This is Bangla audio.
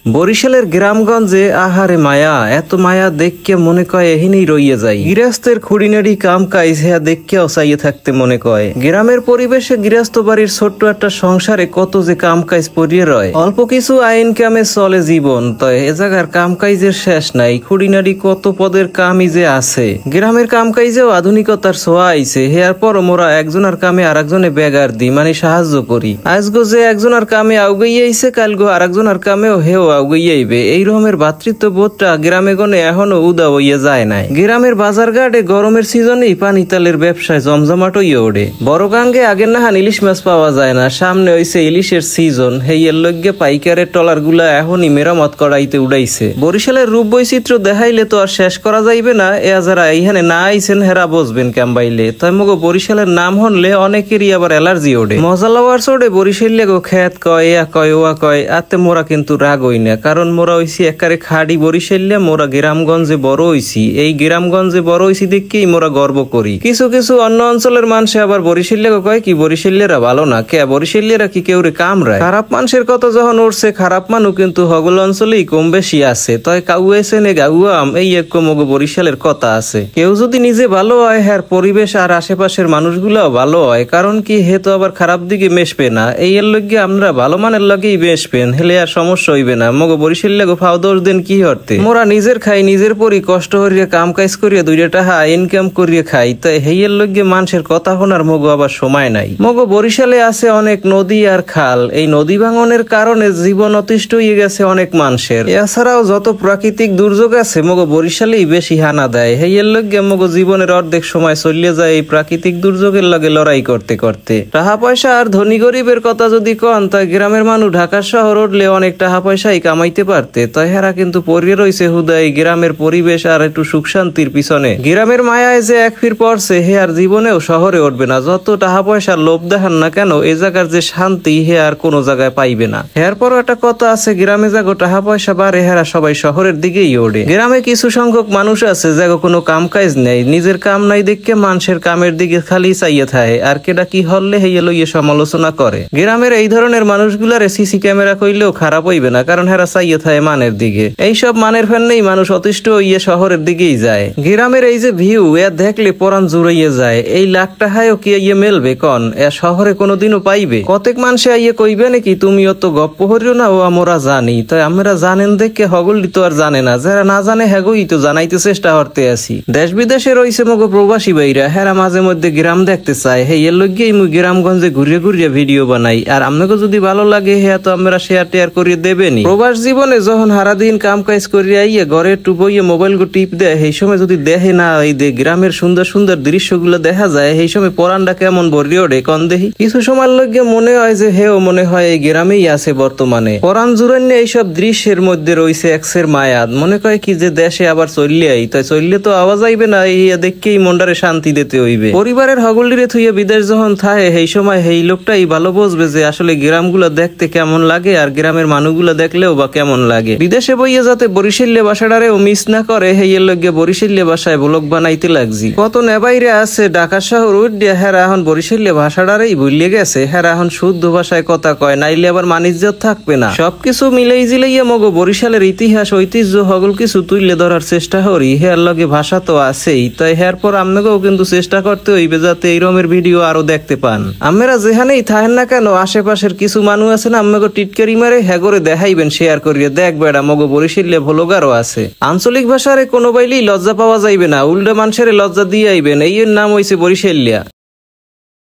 বরিশালের গ্রামগঞ্জে আহারে মায়া, এত মায়া দেখকে মনে কয় এহিনেই রইয়ে যায়। গৃহস্থের খুঁড়িনাড়ি কাম কাজ হ্যাঁ দেখকেও চাইয়ে থাকতে মনে কয়। গ্রামের পরিবেশে গৃহস্থ বাড়ির ছোট্ট একটা সংসারে কত যে কাম কাজ পড়িয়ে রয়। অল্প কিছু আইন কামে চলে জীবন, তয় এ জায়গার কাম কাজের শেষ নাই। খুঁড়িনাড়ি কত পদের কামই যে আছে। গ্রামের কাম কাজেও আধুনিকতার ছোঁয়া আইছে। হেয়ার পর মোরা একজনের কামে আর একজনে বেগার দি, মানে সাহায্য করি। আজগো যে একজনের কামে আউগাই আইছে, কালগো আর একজনের কামেও হেও আউগাইয়াইবে। এই রকমের ভাতৃত্ব বোধটা গ্রামে গনে এখনো উদা হইয়া যায় নাই। গ্রামের বাজার ঘাটে গরমের সিজনেই পানি তালের ব্যবসায় জমজমাট হইয়া ওঠে। বড় গাঙ্গে আগের নাহান ইলিশ মাছ পাওয়া যায় না, সামনে হইছে ইলিশের সিজন। হেইয়ের লইগে পাইকারের টলার গুলা এখনই মেরামত করাইতে উড়াইছে। বরিশালের রূপ বৈচিত্র্য দেখাইলে তো আর শেষ করা যাইবে না। যারা এইখানে না আইছেন হেরা বসবেন ক্যাম্বাইলে। তাই মগো বরিশালের নাম হনলে অনেকেরই আবার অ্যালার্জি ওঠে। মজা লওয়ার চোটে বরিশালে গো খ্যাত কয়, এয়া কয়, ওয়া কয়, আতে মোরা কিন্তু রাগ হই না। কারণ মোরা হইছি একারে খাড়ি বরিশালে, মোরা গ্রামগঞ্জে বড় হইছি। এই গ্রামগঞ্জে বড় হইছি দেখেই মোরা গর্ব করি। কিছু কিছু অন্য অঞ্চলের মানুষে আবার বরিশালে কয় কি বরিশালেরা ভালো না, কে বরিশালেরা কি কেউ রে কামড়ায়। খারাপ মানুষের কথা যখন উঠছে, খারাপ মানুষ কিন্তু হগল অঞ্চলেই কম বেশি আছে। তয় কাউয়েছে নে গাউয়াম, এই এক মগো বরিশালের কথা আছে। কেউ যদি নিজে ভালো হয়, হ্যার পরিবেশ আর আশেপাশের মানুষগুলাও ভালো হয়। কারণ কি হে তো আবার খারাপ দিকে মেশবে না। এই এর লগে আমরা ভালো মানের লগেই মেশবেন, হেলে আর সমস্যা হইবে না। মগো বরিশাল লাগো ফাও দোষ দেন কি হরতে। মোরা নিজের খাই, নিজের পরি কষ্ট করিয়া কাম কাজ করিয়া দুইটা টাকা ইনকাম করিয়া খাই। তাই হেইয়ের লগে মানুষের কথা শোনার মগো আবার সময় নাই। মগো বরিশালে আছে অনেক নদী আর খাল। এই নদী ভাঙনের কারণে জীবন অতিষ্ঠ হয়ে গেছে অনেক মানুষের। এছাড়াও যত প্রাকৃতিক দুর্যোগ আছে মগো বরিশালেই বেশি হানা দেয়। হেইয়ের লগে মগো জীবনের অর্ধেক সময় চলিয়ে যায় এই প্রাকৃতিক দুর্যোগের লগে লড়াই করতে করতে। টাকা পয়সা আর ধনী গরিবের কথা যদি কন, তাই গ্রামের মানুষ ঢাকা শহর উঠলে অনেক টাকা পয়সাই কামাইতে পারতে। তাই হেরা কিন্তু পড়িয়ে রয়েছে হুদাই গ্রামের পরিবেশ আর একটু সুখ শান্তির পিছনে। গ্রামের মায়ায় যে এক ফির পড়ছে, হে আর জীবনেও শহরে উঠবে না। যত টাকা পয়সার লোভ দেখান না কেন, এই জায়গার যে শান্তি হে আর কোনো জায়গায় পাইবে না। হের পরও একটা কথা আছে, গ্রামে যাগো টাকা পয়সা বাড়ে, হেরা সবাই শহরের দিকেই ওঠে। গ্রামে কিছু সংখ্যক মানুষ আছে যাগো কোনো কাম কাজ নেই, নিজের কাম নাই দেখে মানুষের কামের দিকে খালি চাইয়ে থাকে। আর কেডা কি হলে হেয়ে লইয়ে সমালোচনা করে। গ্রামের এই ধরনের মানুষগুলারে সিসি ক্যামেরা কইলেও খারাপ হইবে না, কারণ হেরা চাইয়ে থাকে মানের দিকে। এইসব মানের ফ্যান নেই মানুষ অতিষ্ঠ হইয়ে শহরের দিকেই যায়। গ্রামের এই যে ভিউ, এ দেখলে পরাণ জুড়াইয়ে যায়। এই লাখ টাকায়ও কি ইয়ে মেলবে কন, এ শহরে কোনোদিনও পাইবে? কতেক মানুষে আইয়ে কইবে নাকি তুমি অত গপ্প হরিও না, ও আমরা জানি। তাই আমরা জানেন দেখে হগল্লি তো আর জানে না, যারা না জানে হ্যাগোই তো জানাইতে চেষ্টা করতে আসি। দেশ বিদেশে রয়েছে মগো প্রবাসী ভাইরা, হেরা মাঝে মধ্যে গ্রাম দেখতে চায়। হে এর লইগেই মুই গ্রামগঞ্জে ঘুরিয়ে ঘুরিয়ে ভিডিও বানাই। আর আপনাকে যদি ভালো লাগে হ্যাঁ তো আমরা শেয়ার টেয়ার করিয়ে দেবেনি। প্রবাস জীবনে যখন সারাদিন কাম কাজ করিয়া আইয়ে ঘরে একটু বইয়ে মোবাইল গো টিপ দেয়, সেই সময় যদি দেখে না এই যে গ্রামের সুন্দর সুন্দর দৃশ্যগুলো দেখা যায়, সেই সময় পরানটা কেমন ভরিয়ে ওঠে কন দেখি। কিছু সময় লগে মনে হয় যে হেও মনে হয় এই গ্রামেই আছে বর্তমানে। পরান জুড়ান্যে এইসব দৃশ্যের মধ্যে রয়েছে এক্সের মায়া। মনে করে কি যে দেশে আবার চললে আই, তাই চললে তো আওয়াজ আইবে না, এই দেখকেই মন্ডারে শান্তি দিতে হইবে। পরিবারের হগলিরে থুইয়ে বিদেশ যখন থাকে, সেই সময় এই লোকটাই ভালো বুঝবে যে আসলে গ্রামগুলো দেখতে কেমন লাগে আর গ্রামের মানুষগুলো দেখলেও বা কেমন লাগে। বিদেশে বইয়ে যাতে বরিশাল্য ভাষাটারেও মিস না করে, হেইয়ের লগে বরিশাল্য ভাষায় ব্লগ বানাইতে লাগছি। কত নেবাইরে আছে ঢাকা শহর উঠ দিয়ে হেরা এখন বরিশাল্য ভাষাটারেই ভুলিয়ে গেছে। হেরা এখন শুদ্ধ ভাষায় কথা কয়, নাইলে আবার মানিজ্যত থাকবে না। সবকিছু মিলেই জিলাইয়া মগো বরিশালের ইতিহাস ঐতিহ্য হগল কিছু তুইলে ধরার চেষ্টা করি। হের লগে ভাষা তো আছেই, তাই হের পর আপনাকেও কিন্তু চেষ্টা করতে হইবে যাতে এই রকমের ভিডিও আরো দেখতে পান। আমরা যেখানেই থাকেন না কেন, আশেপাশের কিছু মানুষ আছে না, আমাকে টিটকারি মারে হ্যাগরে দেখাইবেন, শেয়ার করিয়ে দেখ বেড়া মগো বরিশাল্য ভ্লগারও আছে। আঞ্চলিক ভাষারে কোনো বাইলেই লজ্জা পাওয়া যাইবে না, উল্টা মানুষের লজ্জা দিয়ে আইবেন। এই নাম হইছে বরিশাল্য।